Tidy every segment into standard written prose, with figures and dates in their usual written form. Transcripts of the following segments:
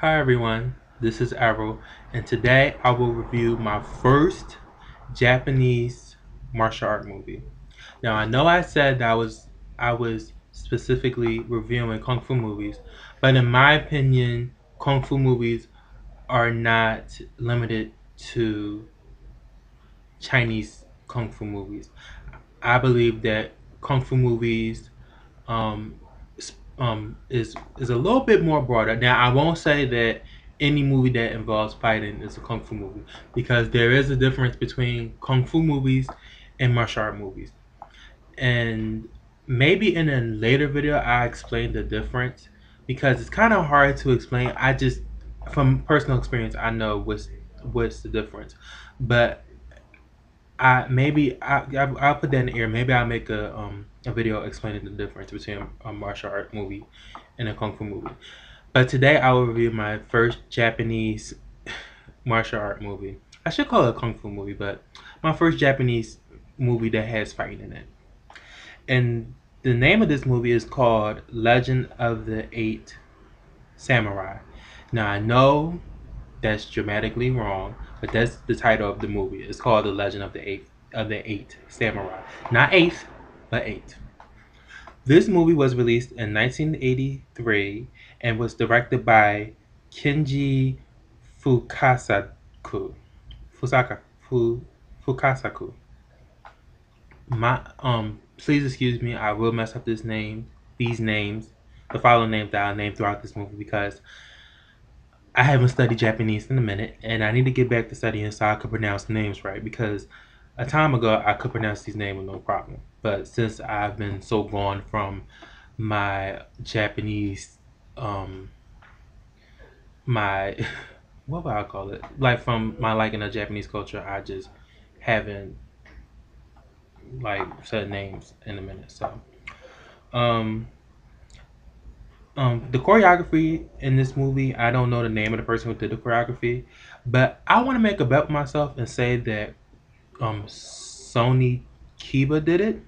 Hi everyone, this is Errol, and today I will review my first Japanese martial art movie. Now I know I said that I was specifically reviewing kung fu movies, but in my opinion, kung fu movies are not limited to Chinese kung fu movies. I believe that kung fu movies um, is a little bit more broader. Now, I won't say that any movie that involves fighting is a kung fu movie because there is a difference between kung fu movies and martial art movies. And maybe in a later video, I explain the difference because it's kind of hard to explain. I just, from personal experience, I know what's the difference, but I'll put that in the air. Maybe I'll make a video explaining the difference between a martial art movie and a kung fu movie. But today I will review my first Japanese martial art movie. I should call it a kung fu movie, but my first Japanese movie that has fighting in it. And the name of this movie is called Legend of the Eight Samurai. Now I know that's dramatically wrong, but that's the title of the movie. It's called The Legend of the Eight Samurai. Not eighth, but eight. This movie was released in 1983 and was directed by Kenji Fukasaku. Fusaka Fu, Fukasaku. Please excuse me. I will mess up these names, the following names that I'll name throughout this movie because I haven't studied Japanese in a minute, and I need to get back to studying so I could pronounce the names right. Because a time ago I could pronounce these names with no problem, but since I've been so gone from my Japanese, my what would I call it? Like from my liking of Japanese culture, I just haven't like said names in a minute. So, um, the choreography in this movie, I don't know the name of the person who did the choreography, but I want to make a bet with myself and say that Sony Kiba did it.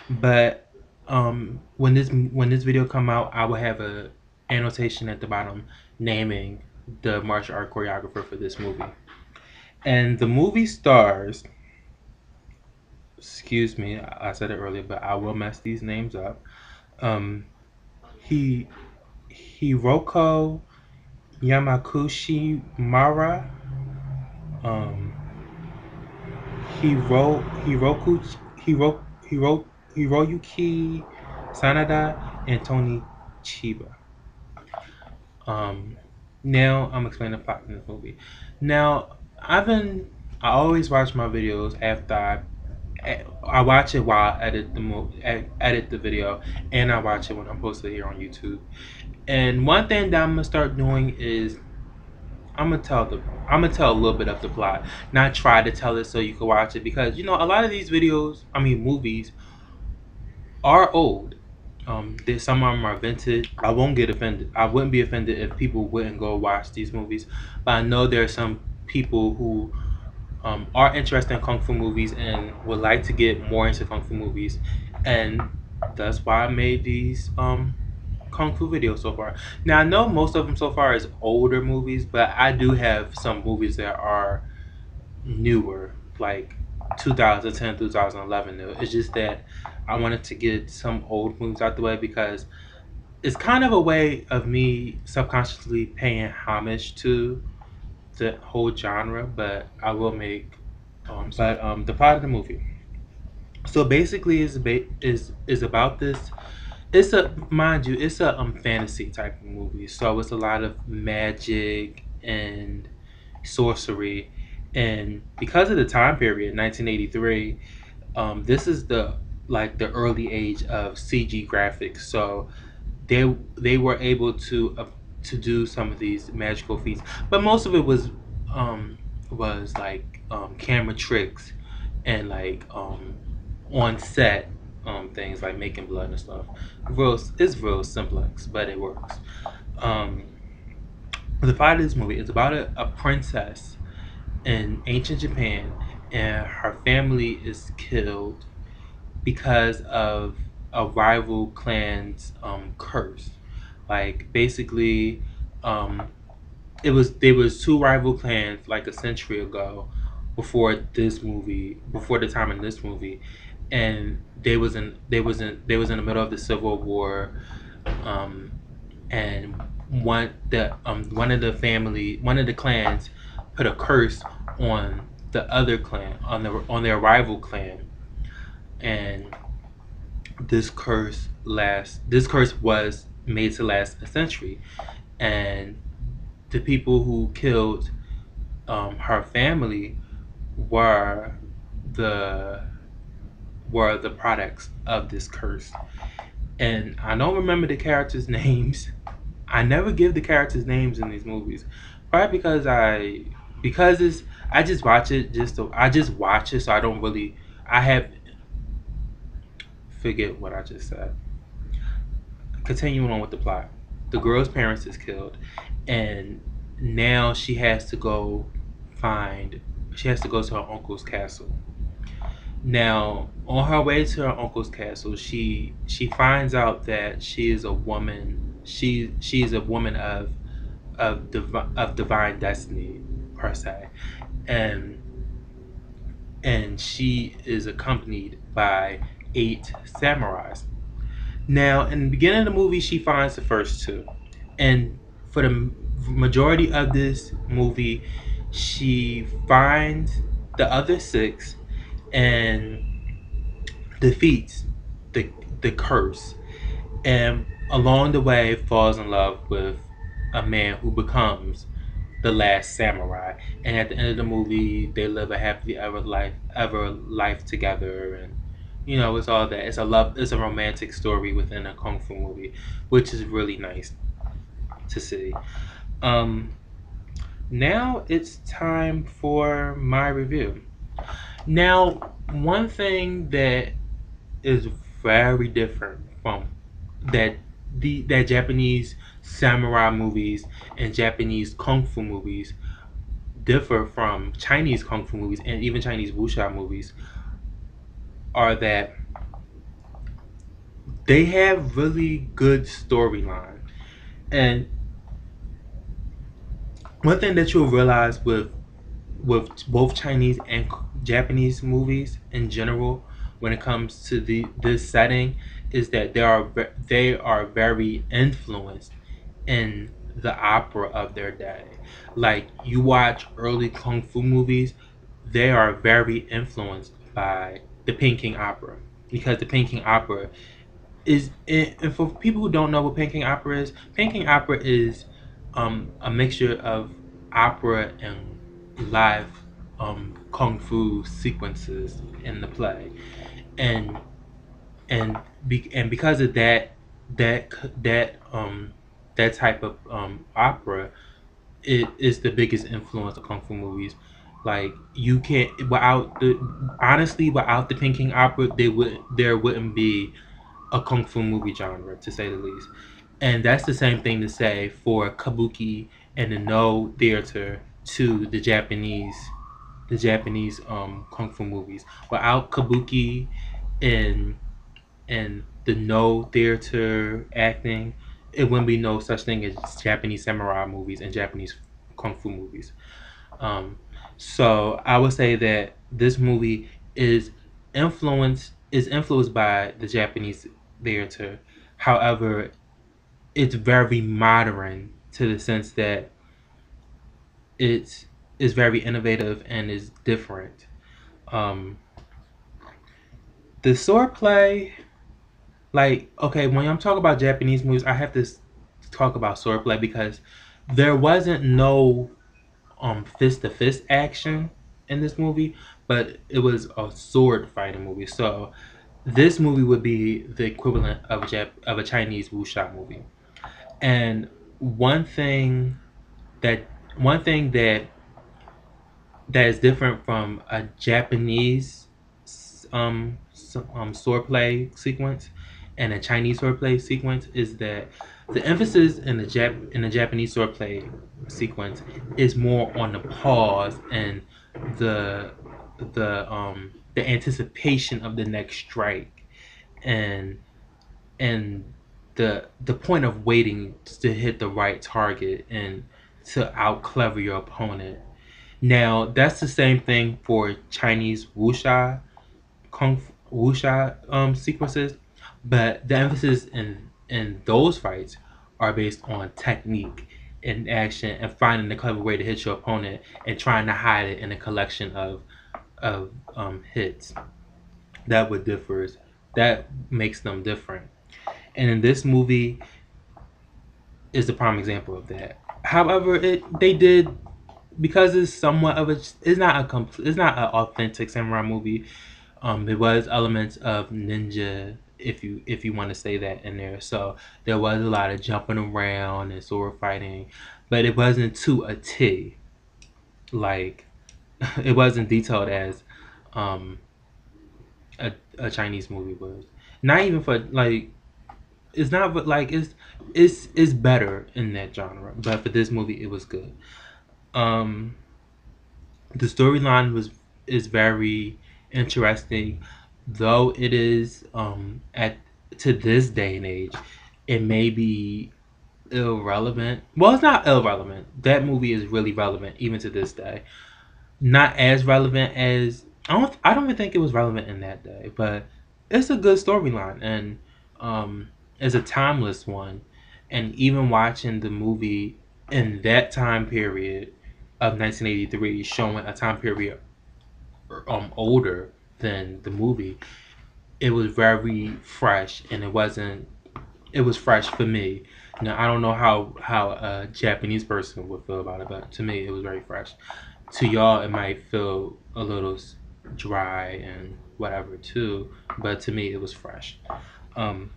But when this video come out, I will have a annotation at the bottom naming the martial art choreographer for this movie. And the movie stars, excuse me, I said it earlier, but I will mess these names up. Um, he Hiroko Yamakushi Mara, um, Hiroku Hiroyuki Sanada, and Tony Chiba. Um, Now I'm explaining the plot in this movie. Now I always watch my videos after I watch it while I edit the video, and I watch it when I'm posted here on YouTube. And one thing that I'm gonna start doing is I'm gonna tell a little bit of the plot, not try to tell it so you can watch it because a lot of these videos, I mean movies, are old. Some of them are vintage. I won't get offended. I wouldn't be offended if people wouldn't go watch these movies, but I know there are some people who are interested in kung fu movies and would like to get more into kung fu movies, and that's why I made these kung fu videos so far. Now I know most of them so far is older movies, but I do have some movies that are newer, like 2010, 2011. New. It's just that I wanted to get some old movies out the way because it's kind of a way of me subconsciously paying homage to the whole genre. But I will make the plot of the movie. So basically, is about this. It's a mind you, it's a fantasy type of movie. So it's a lot of magic and sorcery, and because of the time period, 1983, this is the early age of CG graphics. So they were able to do some of these magical feats, but most of it was like camera tricks and like on set things like making blood and stuff. It's real simplex, but it works. Um, the plot of this movie is about a princess in ancient Japan, and her family is killed because of a rival clan's curse. Like basically, um, there was two rival clans like a century ago, before the time in this movie, and they was in the middle of the Civil War, um, and one of the clans put a curse on the other clan, on their rival clan, and this curse was made to last a century, and the people who killed her family were the the products of this curse. And I don't remember the characters' names. I never give the characters names in these movies, probably because it's I just watch it I just watch it, so I don't really I have forget what I just said. Continuing on with the plot, the girl's parents is killed, and now find she has to go to her uncle's castle. Now, on her way to her uncle's castle, she finds out that she is a woman. She is a woman of divine destiny per se, and she is accompanied by 8 samurais. Now, in the beginning of the movie, she finds the first two, and for the majority of this movie, she finds the other six and defeats the curse, and along the way falls in love with a man who becomes the last samurai. And at the end of the movie, they live a happily ever life together, and it's all that. It's a romantic story within a kung fu movie, which is really nice to see. Um, Now it's time for my review. Now, one thing that is very different from that that Japanese samurai movies and Japanese kung fu movies differ from Chinese kung fu movies and even Chinese wuxia movies are that they have really good storyline. And one thing that you'll realize with both Chinese and Japanese movies in general, when it comes to this setting, is that they are very influenced in the opera of their day. Like you watch early kung fu movies, they are very influenced by the Peking opera, because the Peking opera and for people who don't know what Peking opera is a mixture of opera and live kung fu sequences in the play, and and because of that that type of opera, it is the biggest influence of kung fu movies. Like you can't without the Peking opera, there wouldn't be a kung fu movie genre, to say the least. And that's the same thing to say for kabuki and the no theater to the Japanese kung fu movies. Without kabuki and the no theater acting, it wouldn't be no such thing as Japanese samurai movies and Japanese kung fu movies. Um, so I would say that this movie is influenced by the Japanese theater. However, it's very modern to the sense that it's is very innovative and is different. Um, the swordplay, like okay, when I'm talking about Japanese movies, I have to talk about swordplay because there wasn't no fist to fist action in this movie, but it was a sword fighting movie. So this movie would be the equivalent of of a Chinese wuxia movie. And one thing that one thing that is different from a Japanese swordplay sequence and a Chinese swordplay sequence is that the emphasis in the Japanese swordplay sequence is more on the pause and the the anticipation of the next strike, and and the point of waiting to hit the right target, and to out clever your opponent. Now that's the same thing for Chinese wuxia sequences, but the emphasis in those fights are based on technique and action and finding the clever way to hit your opponent and trying to hide it in a collection of hits. That would differs. That makes them different. And in this movie is the prime example of that. However, it they did because it's somewhat of a it's not it's not an authentic samurai movie. There was elements of ninja, if you want to say that in there. So there was a lot of jumping around and sword fighting, but it wasn't to a T. Like it wasn't detailed as um, a Chinese movie was. Not even for like it's not but like it's better in that genre. But for this movie, it was good. Um, the storyline was is very interesting, though it is at to this day and age, it may be irrelevant. Well, it's not irrelevant. That movie is really relevant even to this day. Not as relevant as I don't even think it was relevant in that day, but it's a good storyline and it's a timeless one. And even watching the movie in that time period of 1983, showing a time period older than the movie, it was very fresh, and it was fresh for me. Now I don't know how a Japanese person would feel about it, but to me it was very fresh. To y'all, it might feel a little dry and whatever too, but to me it was fresh. Um,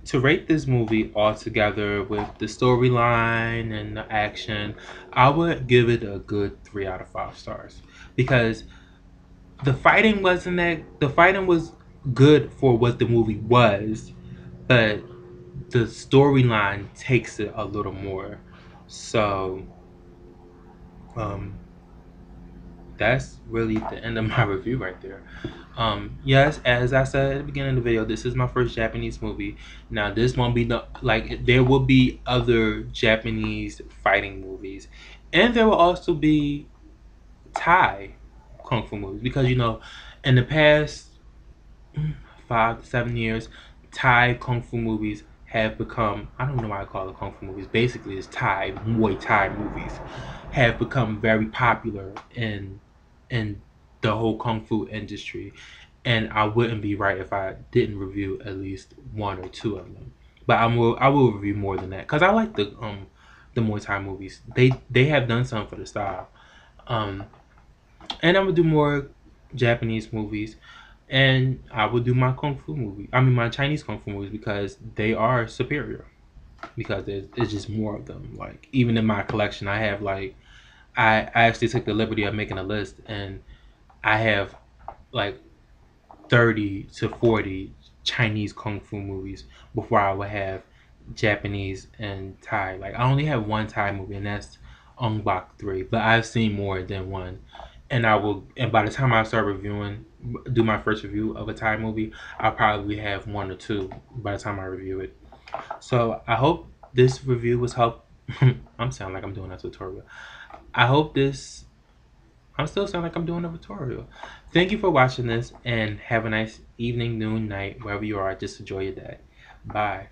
to rate this movie altogether with the storyline and the action, I would give it a good 3 out of 5 stars because the fighting was good for what the movie was, but the storyline takes it a little more. So um that's really the end of my review right there. Yes, as I said at the beginning of the video, this is my first Japanese movie. Now, this won't be the like there will be other Japanese fighting movies, and there will also be Thai kung fu movies because in the past 5 to 7 years, Thai kung fu movies have become, I don't know why I call it kung fu movies. Basically, it's Thai Muay Thai movies have become very popular in the whole kung fu industry, and I wouldn't be right if I didn't review at least one or two of them. But I will review more than that because I like the Muay Thai movies. They have done something for the style. Um, and I'm gonna do more Japanese movies, and I will do my kung fu movie. I mean, my Chinese kung fu movies because they are superior. Because there's just more of them. Like even in my collection, I have like I actually took the liberty of making a list, and I have like 30 to 40 Chinese kung fu movies before I would have Japanese and Thai. Like I only have one Thai movie, and that's Ong Bak 3. But I've seen more than one, and I will. And by the time I start reviewing, do my first review of a Thai movie, I'll probably have one or two by the time I review it. So I hope this review was help. I'm sounding like I'm doing a tutorial. I hope this I'm still sounding like I'm doing a tutorial. Thank you for watching this and have a nice evening, noon, night, wherever you are. Just enjoy your day. Bye.